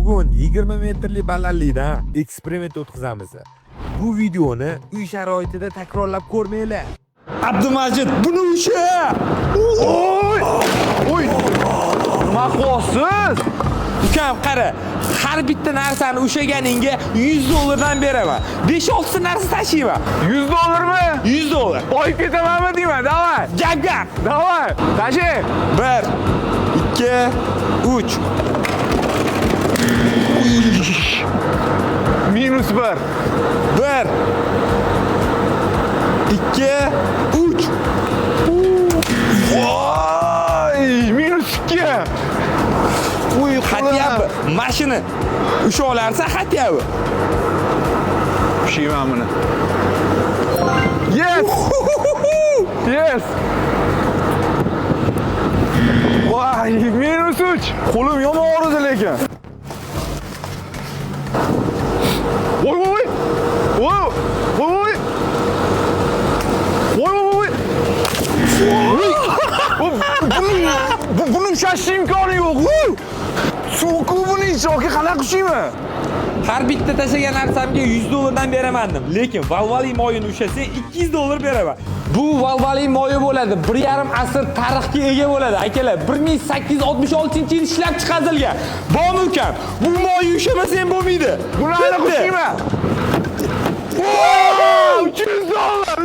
Bugun 20 metrli balandlikdan eksperiment o'tkazamiz. Bu videoni uy sharoitida takrorlab ko'rmanglar. Abdumajid, buni usha! Oy! Maqosiz! Ukam qara, har bitta narsani ushaganingga $100 beraman. 5-6 narsa tashiyman. $100 mi? $100. Boyib ketamanmi deyman, davay. Gap. Davay, tashi. 1 2 3 -1. 1 2 3 Voy, -2. Uy, Xatyapti. Mashina usha olarsa xatyapti. Ushayman buni. Yes! Yes! Voy, -3. Qo'lim yomon og'ridi lekin. Voy. Voy. Voy. Voy. Buni ushlash imkoni yo'q. Suv buni ichiga qanaqa ushayman? Har bitta tashlagan narsamga $100 beraman dedim. Lekin Valvali moyini ushasa $200 beraman. Bu Valvali moyi bo'ladi. 1,5 asr tarixga ega bo'ladi. Akalar, 1866-yil ishlab chiqarilgan. Bormi ukam? Bu moyi ushamasa ham bo'lmaydi. Buni aniq ushayman.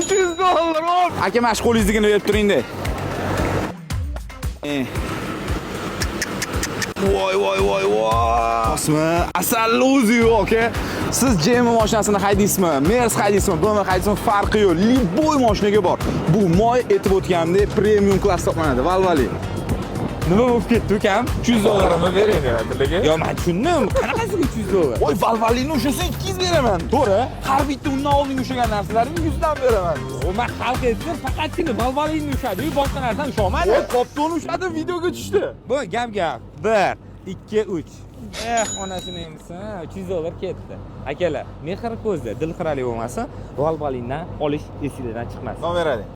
$300. Aka, mana shu qo'lingizga berib turing-da. Voy. Osma, asalli o'zi yo'q, aka. Siz JM mashinasini haydaysizmi? Merz haydaysizmi? BMW haydaysizmi? Farqi yo'q. Liboy mashinaga bor. Bu moy aytib o'tganimdek premium klass hisoblanadi. Valvali. Nima bo'lib ketdi ukam? $300 mi bering dedilar. Yo, men tushundim. Qanaqasiga $300? Voy, Valvalini ushasa 200 beraman. To'g'ri? Har bitta undan oldin ushagan narsalarimni 100 dan beraman. Men xalq aytdim, faqatgina Valvalini ushadi-yu, boshqa narsani ushamadi. Voy, qoptoni ushadi, videoga tushdi. Bu gap. 1 2 3. Onasini emisi, $300 ketdi. Akalar, mehr ko'zda, dil xiralik bo'lmasa, Valvalindan olish esingizdan chiqmasin. Nomer beradi.